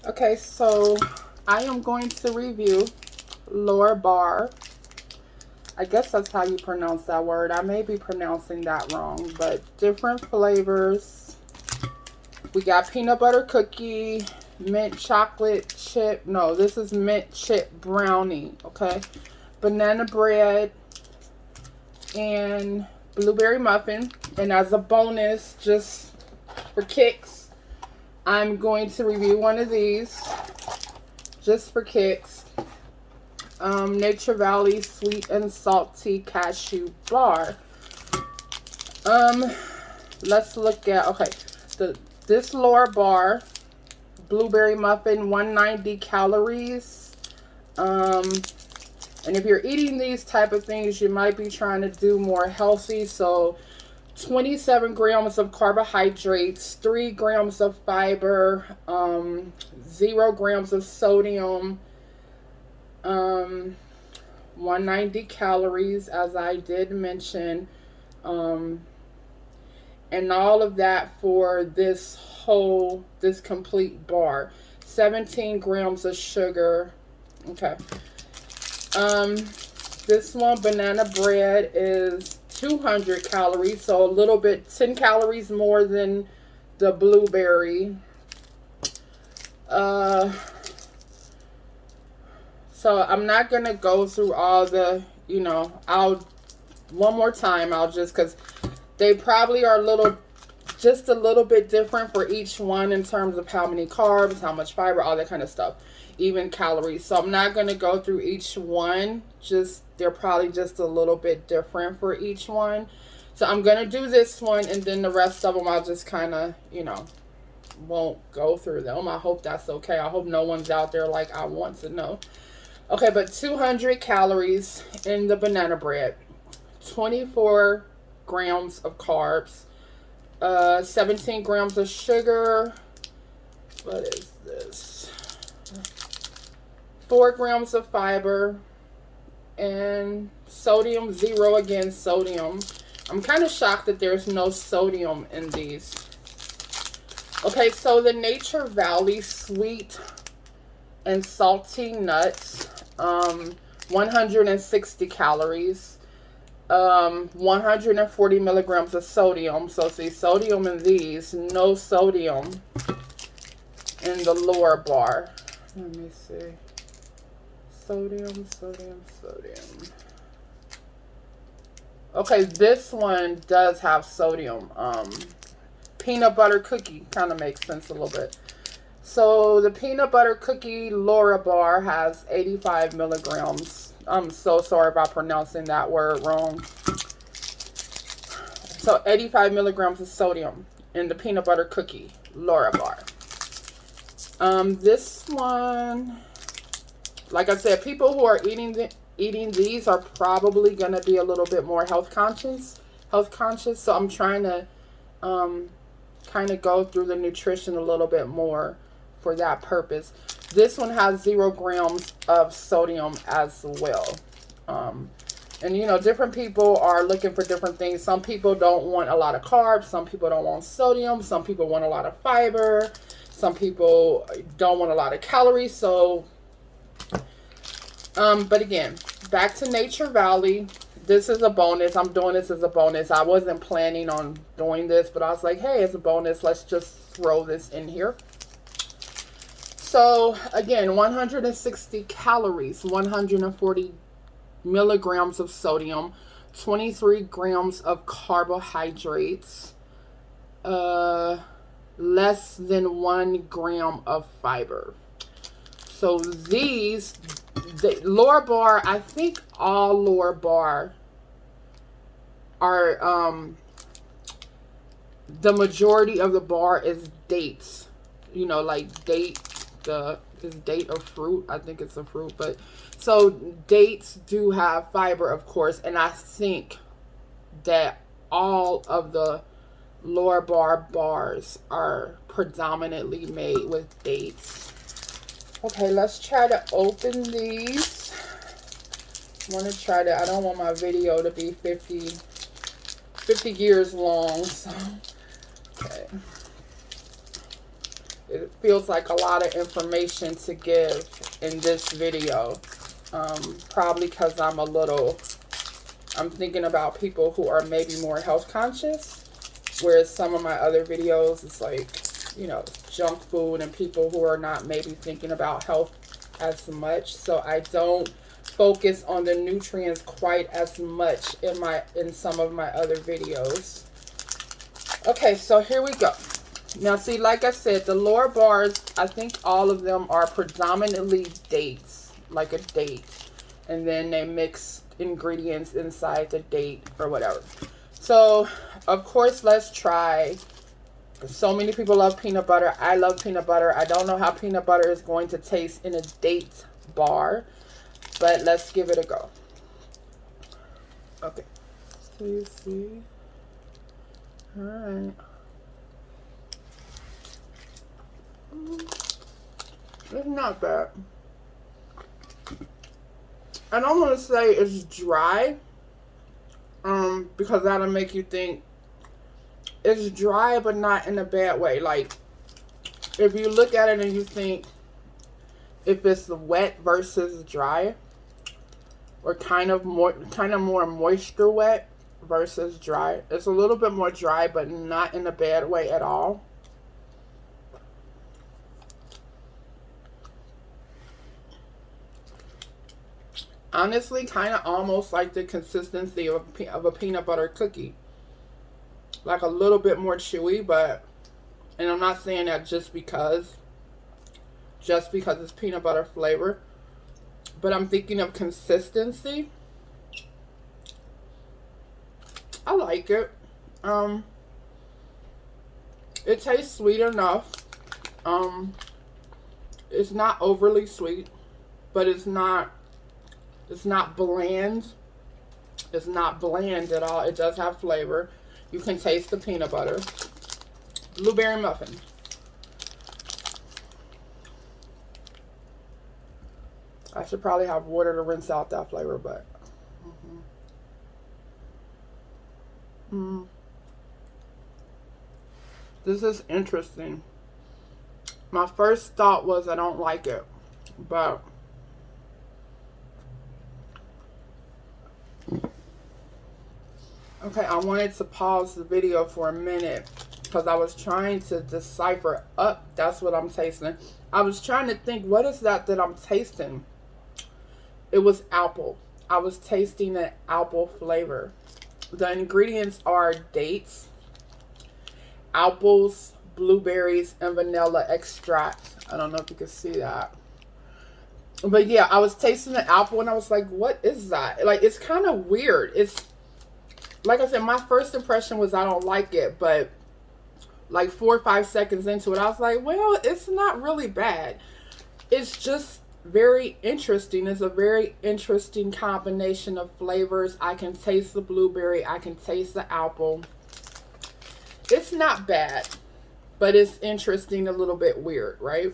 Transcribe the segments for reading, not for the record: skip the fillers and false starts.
Okay, so I am going to review Larabar. I guess that's how you pronounce that word. I may be pronouncing that wrong, but different flavors. We got peanut butter cookie, mint chocolate chip. No, this is mint chip brownie, okay? Banana bread, and blueberry muffin. And as a bonus, just for kicks, I'm going to review one of these, just for kicks. Nature Valley sweet and salty cashew bar. Let's look at, okay, this Larabar blueberry muffin, 190 calories. And if you're eating these type of things, you might be trying to do more healthy. So 27 grams of carbohydrates, 3 grams of fiber, 0 grams of sodium, 190 calories, as I did mention, and all of that for this complete bar. 17 grams of sugar. Okay. This one, banana bread, is 200 calories, so a little bit, 10 calories more than the blueberry. So I'm not going to go through all the, one more time, because they probably are just a little bit different for each one in terms of how many carbs, how much fiber, all that kind of stuff, even calories. So I'm not going to go through each one, they're probably just a little bit different for each one. So I'm going to do this one, and then the rest of them I'll just kind of, won't go through them. I hope that's okay. I hope no one's out there like, I want to know. Okay, but 200 calories in the banana bread, 24 grams of carbs, 17 grams of sugar. What is this? 4 grams of fiber, and sodium, 0 again, sodium. I'm kind of shocked that there's no sodium in these. Okay, so the Nature Valley sweet and salty nuts, 160 calories, 140 milligrams of sodium. So see, sodium in these, no sodium in the Larabar. Let me see. Sodium. Okay, this one does have sodium. Peanut butter cookie kind of makes sense a little bit. So the peanut butter cookie Larabar has 85 milligrams. I'm so sorry about pronouncing that word wrong. So 85 milligrams of sodium in the peanut butter cookie Larabar. This one, like I said, people who are eating these are probably going to be a little bit more health conscious. So I'm trying to kind of go through the nutrition a little bit more for that purpose. This one has 0 grams of sodium as well. And different people are looking for different things. Some people don't want a lot of carbs. Some people don't want sodium. Some people want a lot of fiber. Some people don't want a lot of calories. So, but again, back to Nature Valley. This is a bonus. I'm doing this as a bonus. I wasn't planning on doing this, but I was like, hey, it's a bonus. Let's just throw this in here. So, again, 160 calories, 140 milligrams of sodium, 23 grams of carbohydrates, less than 1 gram of fiber. So these, the Larabar, I think all Larabar are, the majority of the bar is dates. Like date, is date a fruit? I think it's a fruit, but so dates do have fiber, of course, and I think that all of the Larabar bars are predominantly made with dates. Okay, let's try to open these. I don't want my video to be 50 years long, so, okay. It feels like a lot of information to give in this video. Probably because I'm thinking about people who are maybe more health conscious. Whereas some of my other videos, it's like, you know, junk food and people who are not maybe thinking about health as much. So I don't focus on the nutrients quite as much in some of my other videos. Okay, so here we go. Now, see, like I said, the Larabars, I think all of them are predominantly dates, like a date. And then they mix ingredients inside the date or whatever. So, of course, let's try. So many people love peanut butter. I love peanut butter. I don't know how peanut butter is going to taste in a date bar, but let's give it a go. Okay. So you see. All right. It's not bad. I don't want to say it's dry, because that'll make you think it's dry, but not in a bad way. Like, if you look at it and you think if it's wet versus dry, or kind of more moisture wet versus dry, it's a little bit more dry, but not in a bad way at all. Honestly, kind of almost like the consistency of a peanut butter cookie. Like a little bit more chewy, but, and I'm not saying that just because it's peanut butter flavor, but I'm thinking of consistency. I like it. It tastes sweet enough. It's not overly sweet, but it's not bland. It's not bland at all. It does have flavor. You can taste the peanut butter. Blueberry muffin. I should probably have water to rinse out that flavor, but this is interesting. My first thought was I don't like it, but okay, I wanted to pause the video for a minute because I was trying to decipher that's what I'm tasting. I was trying to think, what is that I'm tasting? It was apple. I was tasting an apple flavor. The ingredients are dates, apples, blueberries, and vanilla extract. I don't know if you can see that. But yeah, I was tasting the apple and I was like, what is that? Like, it's kind of weird. It's, like I said, my first impression was I don't like it, but like 4 or 5 seconds into it, I was like, well, it's not really bad. It's just very interesting. It's a very interesting combination of flavors. I can taste the blueberry. I can taste the apple. It's not bad, but it's interesting, a little bit weird, right?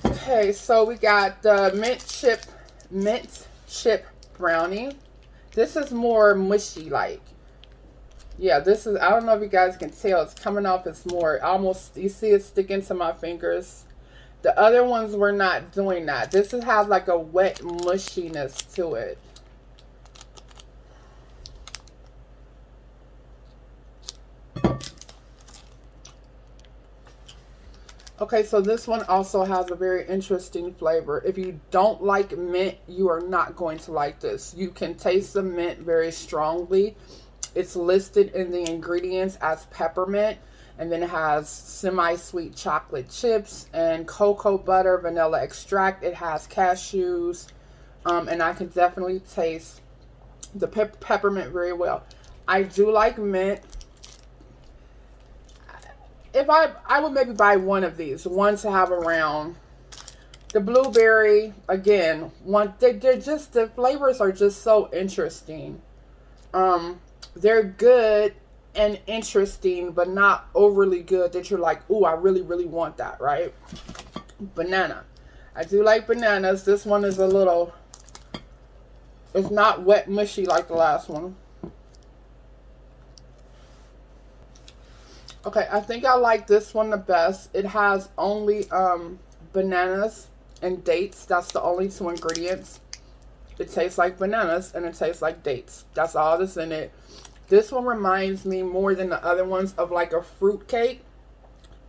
Okay, so we got the mint chip brownie. This is more mushy like. Yeah, this is, I don't know if you guys can tell, it's coming off, it's more almost, you see it sticking to my fingers. The other ones were not doing that. This has like a wet mushiness to it. Okay, so this one also has a very interesting flavor. If you don't like mint, you are not going to like this. You can taste the mint very strongly. It's listed in the ingredients as peppermint, and then it has semi-sweet chocolate chips and cocoa butter, vanilla extract. It has cashews, and I can definitely taste the peppermint very well. I do like mint. If I would maybe buy one of these, one to have around. The blueberry, again, they're just, the flavors are just so interesting. They're good and interesting, but not overly good that you're like, ooh, I really, really want that, right? Banana. I do like bananas. This one is a little, it's not wet mushy like the last one. Okay, I think I like this one the best. It has only bananas and dates. That's the only two ingredients. It tastes like bananas and it tastes like dates. That's all that's in it. This one reminds me more than the other ones of like a fruit cake.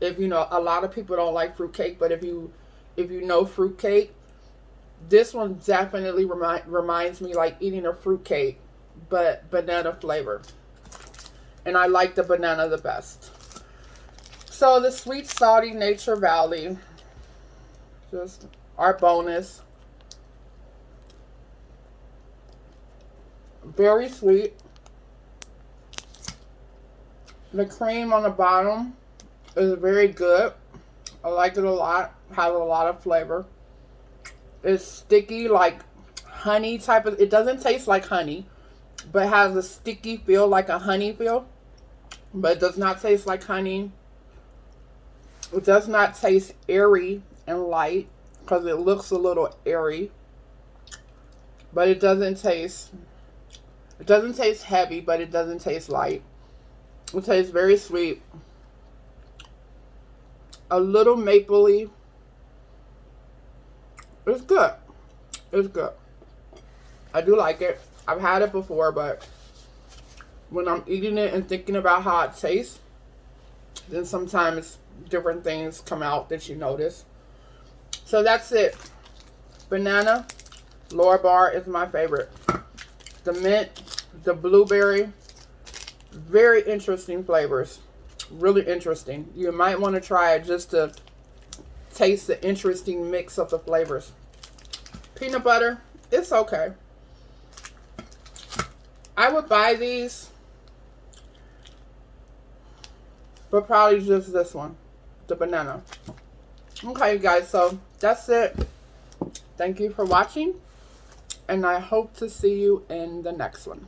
If you know, a lot of people don't like fruit cake, but if you know fruit cake, this one definitely reminds me like eating a fruit cake, but banana flavor. And I like the banana the best. So the Sweet Salty Nature Valley, just our bonus. Very sweet. The cream on the bottom is very good. I like it a lot. Has a lot of flavor. It's sticky like honey type of. It doesn't taste like honey, but has a sticky feel like a honey feel. But it does not taste like honey. It does not taste airy and light because it looks a little airy. But it doesn't taste. It doesn't taste heavy, but it doesn't taste light. It tastes very sweet. A little mapley. It's good. It's good. I do like it. I've had it before, but when I'm eating it and thinking about how it tastes, then sometimes different things come out that you notice. So that's it. Banana, Larabar is my favorite. The mint, the blueberry, very interesting flavors. Really interesting. You might want to try it just to taste the interesting mix of the flavors. Peanut butter, it's okay. I would buy these, but probably just this one, the banana. Okay, guys, so that's it. Thank you for watching, and I hope to see you in the next one.